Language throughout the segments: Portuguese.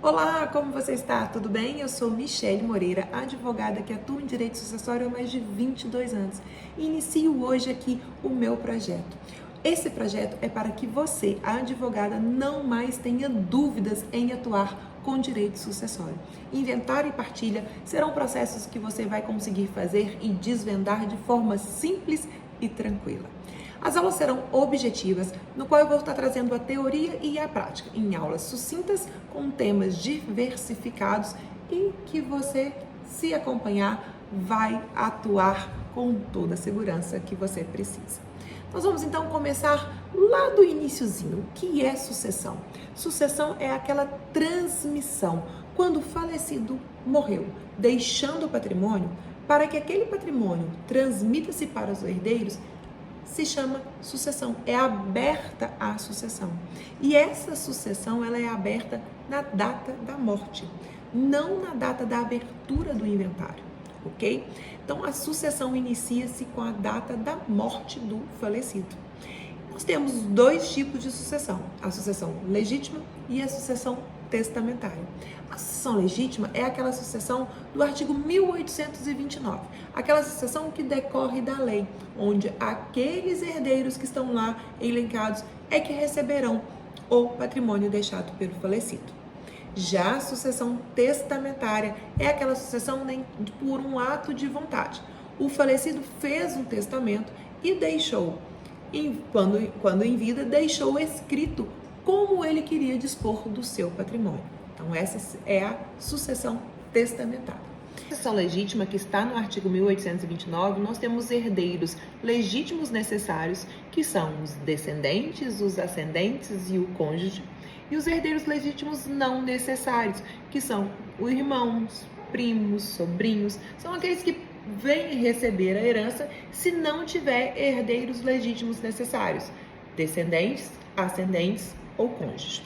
Olá, como você está? Tudo bem? Eu sou Michele Moreira, advogada que atua em direito sucessório há mais de 22 anos e inicio hoje aqui o meu projeto. Esse projeto é para que você, a advogada, não mais tenha dúvidas em atuar com direito sucessório. Inventário e partilha serão processos que você vai conseguir fazer e desvendar de forma simples e tranquila. As aulas serão objetivas, no qual eu vou estar trazendo a teoria e a prática, em aulas sucintas, com temas diversificados e que você, se acompanhar, vai atuar com toda a segurança que você precisa. Nós vamos então começar lá do iniciozinho. O que é sucessão? Sucessão é aquela transmissão, quando o falecido morreu, deixando o patrimônio, para que aquele patrimônio transmita-se para os herdeiros, se chama sucessão, é aberta a sucessão. E essa sucessão ela é aberta na data da morte, não na data da abertura do inventário, ok? Então a sucessão inicia-se com a data da morte do falecido. Nós temos dois tipos de sucessão, a sucessão legítima e a sucessão testamentária. A sucessão legítima é aquela sucessão do artigo 1829, aquela sucessão que decorre da lei, onde aqueles herdeiros que estão lá elencados é que receberão o patrimônio deixado pelo falecido. Já a sucessão testamentária é aquela sucessão por um ato de vontade. O falecido fez um testamento e deixou, quando em vida, deixou escrito como ele queria dispor do seu patrimônio. Então, essa é a sucessão testamentária. A sucessão legítima, que está no artigo 1829, nós temos herdeiros legítimos necessários, que são os descendentes, os ascendentes e o cônjuge, e os herdeiros legítimos não necessários, que são os irmãos, primos, sobrinhos, são aqueles que vêm receber a herança se não tiver herdeiros legítimos necessários, descendentes, ascendentes ou cônjuge.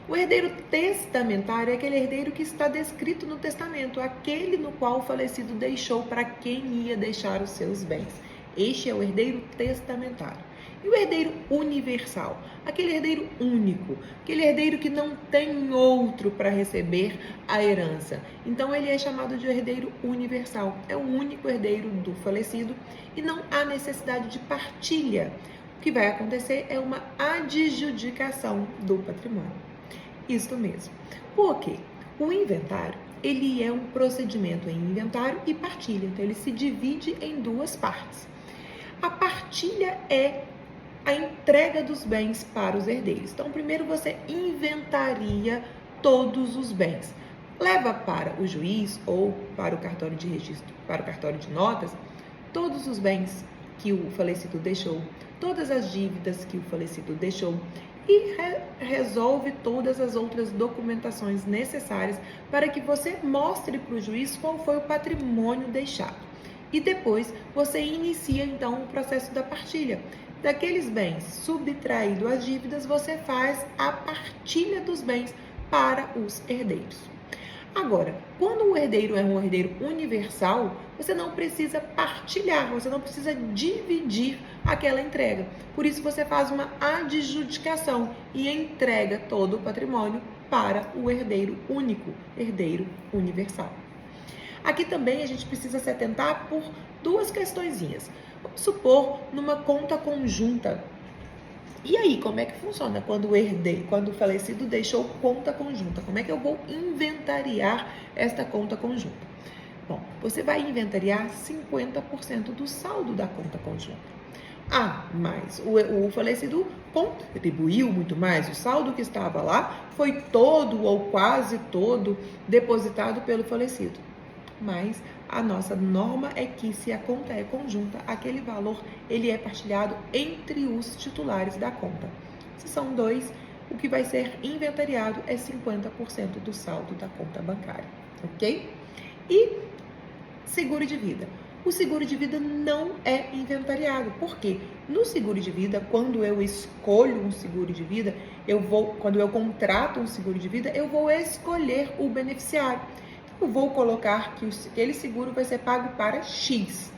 O herdeiro testamentário é aquele herdeiro que está descrito no testamento, aquele no qual o falecido deixou para quem ia deixar os seus bens. Este é o herdeiro testamentário. E o herdeiro universal, aquele herdeiro único, aquele herdeiro que não tem outro para receber a herança. Então ele é chamado de herdeiro universal, é o único herdeiro do falecido e não há necessidade de partilha. O que vai acontecer é uma adjudicação do patrimônio. Isso mesmo. Por quê? O inventário, ele é um procedimento em inventário e partilha. Então, ele se divide em duas partes. A partilha é a entrega dos bens para os herdeiros. Então, primeiro você inventaria todos os bens. Leva para o juiz ou para o cartório de registro, para o cartório de notas, todos os bens que o falecido deixou, todas as dívidas que o falecido deixou e resolve todas as outras documentações necessárias para que você mostre para o juiz qual foi o patrimônio deixado. E depois você inicia então o processo da partilha. Daqueles bens subtraído as dívidas, você faz a partilha dos bens para os herdeiros. Agora, quando o herdeiro é um herdeiro universal, você não precisa partilhar, você não precisa dividir aquela entrega. Por isso você faz uma adjudicação e entrega todo o patrimônio para o herdeiro único, herdeiro universal. Aqui também a gente precisa se atentar por duas questõezinhas. Vamos supor numa conta conjunta. E aí, como é que funciona quando o falecido deixou conta conjunta? Como é que eu vou inventariar esta conta conjunta? Bom, você vai inventariar 50% do saldo da conta conjunta. Ah, mas o falecido contribuiu muito mais. O saldo que estava lá foi todo ou quase todo depositado pelo falecido. Mas a nossa norma é que se a conta é conjunta, aquele valor ele é partilhado entre os titulares da conta. Se são dois, o que vai ser inventariado é 50% do saldo da conta bancária, ok? E seguro de vida. O seguro de vida não é inventariado. Por quê? No seguro de vida, quando eu escolho um seguro de vida, quando eu contrato um seguro de vida, eu vou escolher o beneficiário. Eu vou colocar que aquele seguro vai ser pago para X.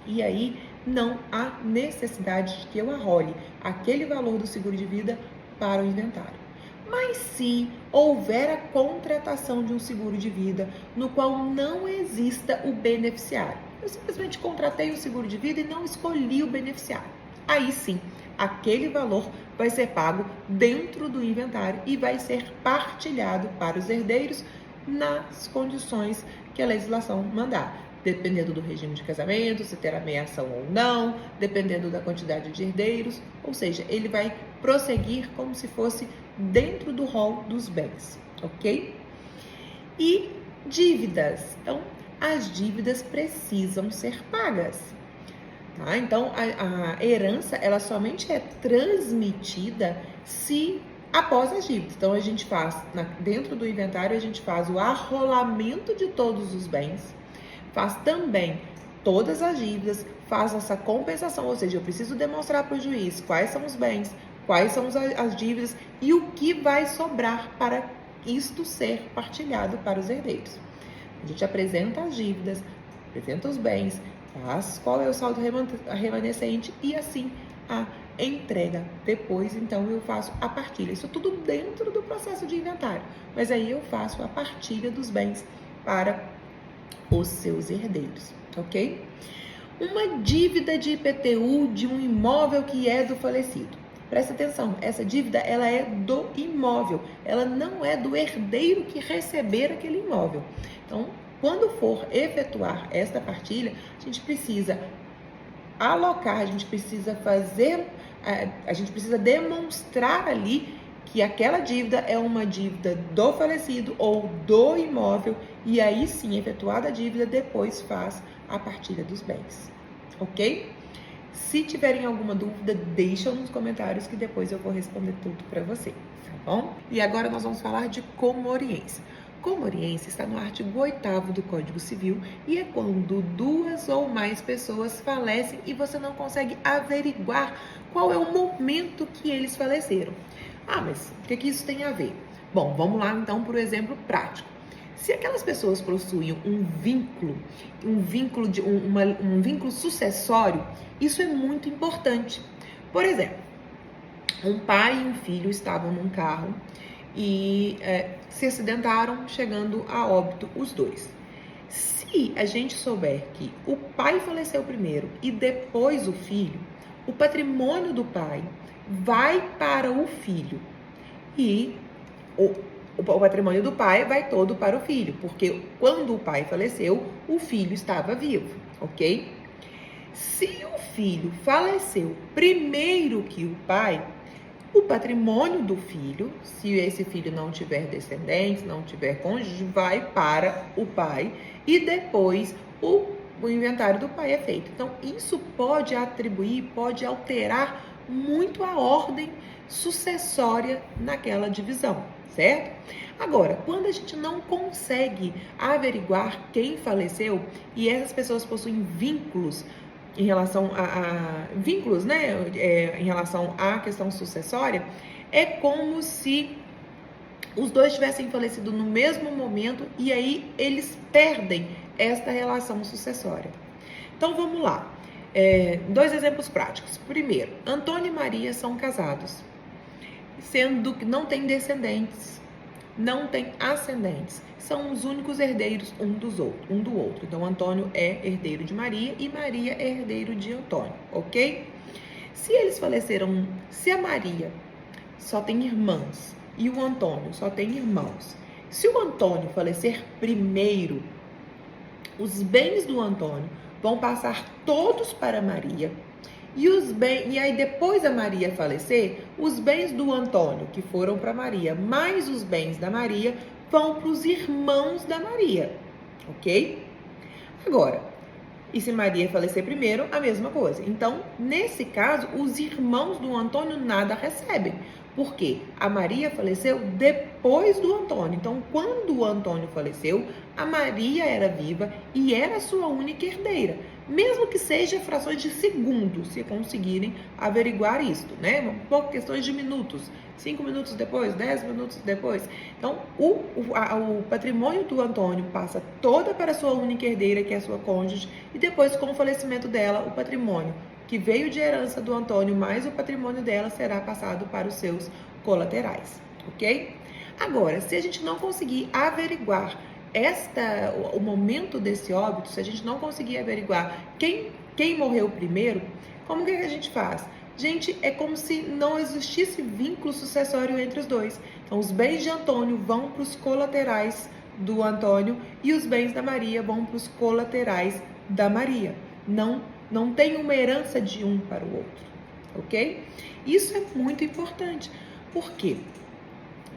E aí não há necessidade de que eu arrole aquele valor do seguro de vida para o inventário. Mas se houver a contratação de um seguro de vida no qual não exista o beneficiário, eu simplesmente contratei o seguro de vida e não escolhi o beneficiário, aí sim, aquele valor vai ser pago dentro do inventário e vai ser partilhado para os herdeiros nas condições que a legislação mandar. Dependendo do regime de casamento, se terá meação ou não, dependendo da quantidade de herdeiros, ou seja, ele vai prosseguir como se fosse dentro do rol dos bens, ok? E dívidas. Então, as dívidas precisam ser pagas. Tá? Então, a herança, ela somente é transmitida se após as dívidas. Então, a gente faz, dentro do inventário, a gente faz o arrolamento de todos os bens, faz também todas as dívidas, faz essa compensação, ou seja, eu preciso demonstrar para o juiz quais são os bens, quais são as dívidas e o que vai sobrar para isto ser partilhado para os herdeiros. A gente apresenta as dívidas, apresenta os bens, faz qual é o saldo remanescente e assim a entrega. Depois, então, eu faço a partilha. Isso tudo dentro do processo de inventário, mas aí eu faço a partilha dos bens para os seus herdeiros, ok? Uma dívida de IPTU de um imóvel que é do falecido. Presta atenção, essa dívida ela é do imóvel, ela não é do herdeiro que receber aquele imóvel. Então, quando for efetuar esta partilha, a gente precisa alocar, a gente precisa fazer, a gente precisa demonstrar ali que aquela dívida é uma dívida do falecido ou do imóvel e aí sim, efetuada a dívida, depois faz a partilha dos bens, ok? Se tiverem alguma dúvida, deixa nos comentários que depois eu vou responder tudo para você, tá bom? E agora nós vamos falar de comoriência. Comoriência está no artigo 8º do Código Civil e é quando duas ou mais pessoas falecem e você não consegue averiguar qual é o momento que eles faleceram. Ah, mas o que isso tem a ver? Bom, vamos lá então para o exemplo prático. Se aquelas pessoas possuíam um vínculo sucessório, isso é muito importante. Por exemplo, um pai e um filho estavam num carro e se acidentaram, chegando a óbito os dois. Se a gente souber que o pai faleceu primeiro e depois o filho, o patrimônio do pai vai para o filho e o patrimônio do pai vai todo para o filho, porque quando o pai faleceu, o filho estava vivo, ok? Se o filho faleceu primeiro que o pai, o patrimônio do filho, se esse filho não tiver descendentes, não tiver cônjuge, vai para o pai e depois o inventário do pai é feito. Então, isso pode atribuir, pode alterar muito a ordem sucessória naquela divisão, certo? Agora, quando a gente não consegue averiguar quem faleceu e essas pessoas possuem vínculos em relação vínculos, né, em relação à questão sucessória, é como se os dois tivessem falecido no mesmo momento e aí eles perdem esta relação sucessória. Então vamos lá. Dois exemplos práticos. Primeiro, Antônio e Maria são casados, sendo que não têm descendentes, não têm ascendentes, são os únicos herdeiros um do outro. Então, Antônio é herdeiro de Maria e Maria é herdeiro de Antônio, ok? Se eles faleceram, se a Maria só tem irmãs e o Antônio só tem irmãos, se o Antônio falecer primeiro, os bens do Antônio vão passar todos para Maria. E aí depois da Maria falecer, os bens do Antônio que foram para Maria, mais os bens da Maria, vão para os irmãos da Maria, ok? Agora, e se Maria falecer primeiro, a mesma coisa. Então, nesse caso, os irmãos do Antônio nada recebem, porque a Maria faleceu depois do Antônio. Então, quando o Antônio faleceu, a Maria era viva e era sua única herdeira. Mesmo que seja frações de segundos, se conseguirem averiguar isto, né? Um pouco questões de minutos, 5 minutos depois, 10 minutos depois. Então, o patrimônio do Antônio passa toda para a sua única herdeira, que é a sua cônjuge, e depois, com o falecimento dela, o patrimônio que veio de herança do Antônio, mais o patrimônio dela será passado para os seus colaterais, ok? Agora, se a gente não conseguir averiguar o momento desse óbito, se a gente não conseguir averiguar quem morreu primeiro, como que a gente faz? Gente, é como se não existisse vínculo sucessório entre os dois. Então, os bens de Antônio vão para os colaterais do Antônio e os bens da Maria vão para os colaterais da Maria. Não tem uma herança de um para o outro, ok? Isso é muito importante. Por quê?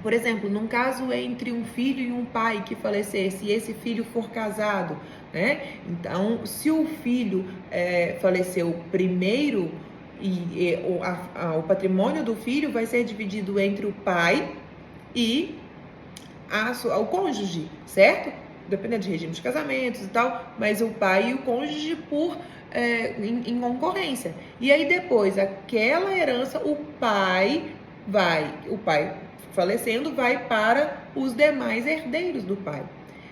Por exemplo, num caso entre um filho e um pai que falecesse e esse filho for casado, né? Então, se o filho faleceu primeiro o patrimônio do filho vai ser dividido entre o pai e o cônjuge, certo? Dependendo de regime de casamentos e tal, mas o pai e o cônjuge em concorrência. E aí depois, aquela herança, o pai falecendo vai para os demais herdeiros do pai.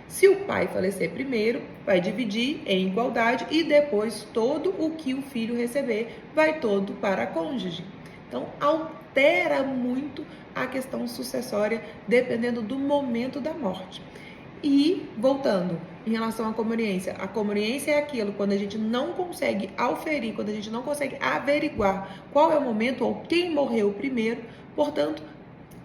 Se o pai falecer primeiro, vai dividir em igualdade e depois todo o que o filho receber vai todo para a cônjuge. Então, altera muito a questão sucessória dependendo do momento da morte. E, voltando, em relação à comoriência, a comoriência é aquilo quando a gente não consegue auferir, quando a gente não consegue averiguar qual é o momento ou quem morreu primeiro, portanto,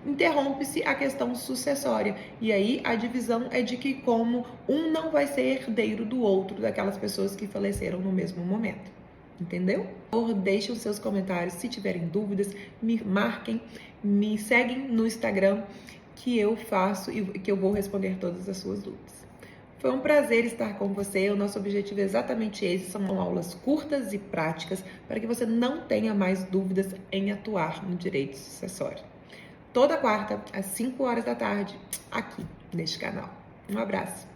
interrompe-se a questão sucessória. E aí a divisão é de que como um não vai ser herdeiro do outro, daquelas pessoas que faleceram no mesmo momento. Entendeu? Deixem os seus comentários, se tiverem dúvidas, me marquem, me seguem no Instagram que eu faço e que eu vou responder todas as suas dúvidas. Foi um prazer estar com você, o nosso objetivo é exatamente esse, são aulas curtas e práticas para que você não tenha mais dúvidas em atuar no direito sucessório. Toda quarta, às 5 horas da tarde, aqui neste canal. Um abraço!